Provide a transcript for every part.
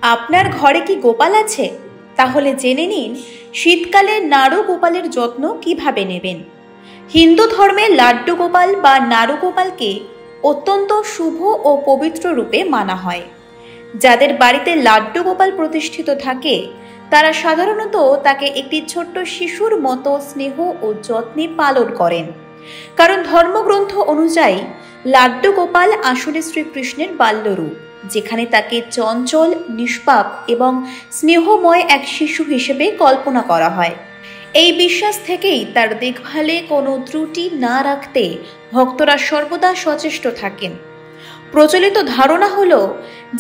আপনার ঘরে কি গোপাল আছে? তাহলে জেনে নিন শীতকালে নাড়ু গোপালের যত্ন কিভাবে নেবেন। হিন্দু ধর্মে লাড্ডু গোপাল বা নাড়ু গোপালকে অত্যন্ত শুভ ও পবিত্র রূপে মানা হয়। যাদের বাড়িতে লাড্ডু গোপাল প্রতিষ্ঠিত থাকে তারা সাধারণত তাকে একটি ছোট্ট শিশুর মতো স্নেহ ও যত্নে পালন করেন, কারণ ধর্মগ্রন্থ অনুযায়ী লাড্ডু গোপাল আসলে শ্রীকৃষ্ণের বাল্যরূপ, যেখানে তাকে চঞ্চল, নিষ্পাপ এবং স্নেহময় এক শিশু হিসেবে কল্পনা করা হয়। এই বিশ্বাস থেকেই তার দেখভালে কোনো ত্রুটি না রাখতে ভক্তরা সর্বদা সচেষ্ট থাকেন। প্রচলিত ধারণা হলো,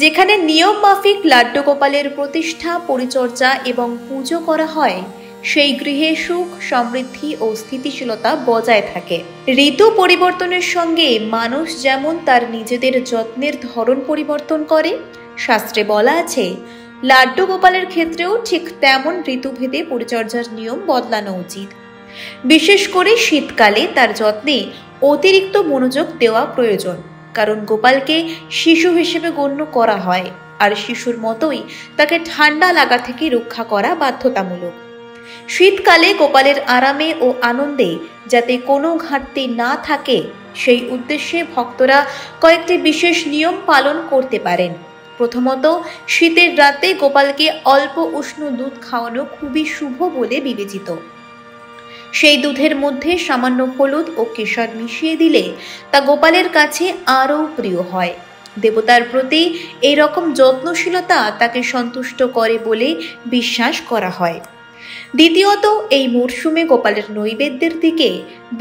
যেখানে নিয়ম মাফিক লাড্ডু গোপালের প্রতিষ্ঠা, পরিচর্যা এবং পুজো করা হয় সেই গৃহে সুখ, সমৃদ্ধি ও স্থিতিশীলতা বজায় থাকে। ঋতু পরিবর্তনের সঙ্গে মানুষ যেমন তার নিজেদের যত্নের ধরন পরিবর্তন করে, শাস্ত্রে বলা আছে লাড্ডু গোপালের ক্ষেত্রেও ঠিক তেমন ঋতুভেদে পরিচর্যার নিয়ম বদলানো উচিত। বিশেষ করে শীতকালে তার যত্নে অতিরিক্ত মনোযোগ দেওয়া প্রয়োজন, কারণ গোপালকে শিশু হিসেবে গণ্য করা হয়, আর শিশুর মতোই তাকে ঠান্ডা লাগা থেকে রক্ষা করা বাধ্যতামূলক। শীতকালে গোপালের আরামে ও আনন্দে যাতে কোনো ঘাটতি না থাকে সেই উদ্দেশ্যে ভক্তরা কয়েকটি বিশেষ নিয়ম পালন করতে পারেন। প্রথমত, শীতের রাতে গোপালকে অল্প উষ্ণ দুধ খাওয়ানো খুবই শুভ বলে বিবেচিত। সেই দুধের মধ্যে সামান্য হলুদ ও কেশর মিশিয়ে দিলে তা গোপালের কাছে আরও প্রিয় হয়। দেবতার প্রতি এই রকম যত্নশীলতা তাকে সন্তুষ্ট করে বলে বিশ্বাস করা হয়। দ্বিতীয়ত, এই মরশুমে গোপালের নৈবেদ্যের দিকে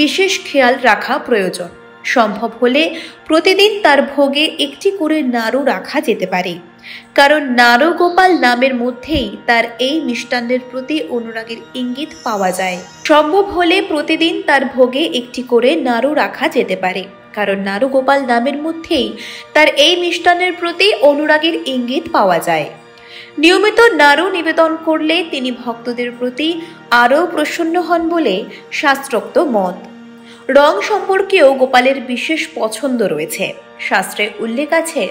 বিশেষ খেয়াল রাখা প্রয়োজন। সম্ভব হলে প্রতিদিন তার ভোগে একটি করে নাড়ু রাখা যেতে পারে, কারণ নাড়ু গোপাল নামের মধ্যেই তার এই মিষ্টান্নের প্রতি অনুরাগের ইঙ্গিত পাওয়া যায়। সম্ভব হলে প্রতিদিন তার ভোগে একটি করে নাড়ু রাখা যেতে পারে, কারণ নাড়ু গোপাল নামের মধ্যেই তার এই মিষ্টান্নের প্রতি অনুরাগের ইঙ্গিত পাওয়া যায়। নিয়মিত নাড়ু নিবেদন করলে তিনি ভক্তদের প্রতি আরও প্রসন্ন হন বলে শাস্ত্রোক্ত মত। রং সম্পর্কেও গোপালের বিশেষ পছন্দ রয়েছে। শাস্ত্রে উল্লেখ আছে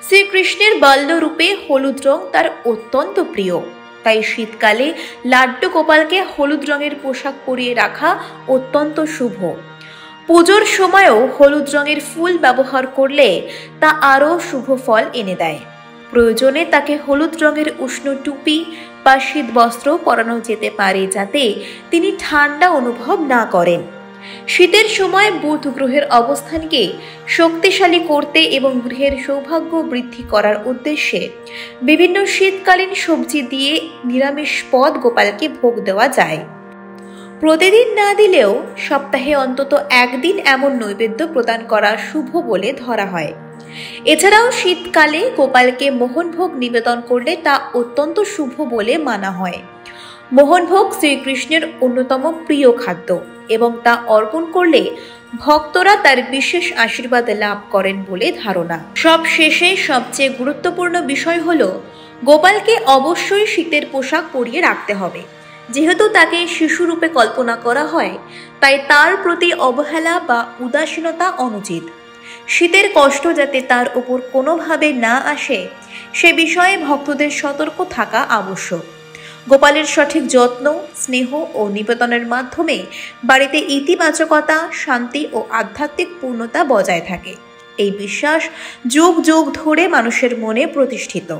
শ্রীকৃষ্ণের বাল্যরূপে হলুদ রং তার অত্যন্ত প্রিয়, তাই শীতকালে লাড্ডু গোপালকে হলুদ রঙের পোশাক পরিয়ে রাখা অত্যন্ত শুভ। পুজোর সময়ও হলুদ রঙের ফুল ব্যবহার করলে তা আরও শুভ ফল এনে দেয়। প্রয়োজনে তাকে হলুদ রঙের উষ্ণ টুপি বা শীত বস্ত্র পরানো যেতে পারে, যাতে তিনি ঠান্ডা অনুভব না করেন। শীতের সময় বুধ গ্রহের অবস্থানকে শক্তিশালী করতে এবং গৃহের সৌভাগ্য বৃদ্ধি করার উদ্দেশ্যে বিভিন্ন শীতকালীন সবজি দিয়ে নিরামিষ পদ গোপালকে ভোগ দেওয়া যায়। প্রতিদিন না দিলেও সপ্তাহে অন্তত একদিন এমন নৈবেদ্য প্রদান করা শুভ বলে ধরা হয়। এছাড়াও শীতকালে গোপালকে মোহনভোগ নিবেদন করলে তা অত্যন্ত শুভ বলে মানা হয়। মোহনভোগ শ্রীকৃষ্ণের অন্যতম প্রিয় খাদ্য এবং তা অর্পণ করলে ভক্তরা তার বিশেষ আশীর্বাদ লাভ করেন বলে ধারণা। সব শেষে সবচেয়ে গুরুত্বপূর্ণ বিষয় হলো গোপালকে অবশ্যই শীতের পোশাক পরিয়ে রাখতে হবে। যেহেতু তাকে শিশুরূপে কল্পনা করা হয়, তাই তার প্রতি অবহেলা বা উদাসীনতা অনুচিত। শীতের কষ্ট যাতে তার উপর কোনোভাবে না আসে সে বিষয়ে ভক্তদের সতর্ক থাকা আবশ্যক। গোপালের সঠিক যত্ন, স্নেহ ও নিবেদনের মাধ্যমে বাড়িতে ইতিবাচকতা, শান্তি ও আধ্যাত্মিক পূর্ণতা বজায় থাকে। এই বিশ্বাস যুগ যুগ ধরে মানুষের মনে প্রতিষ্ঠিত।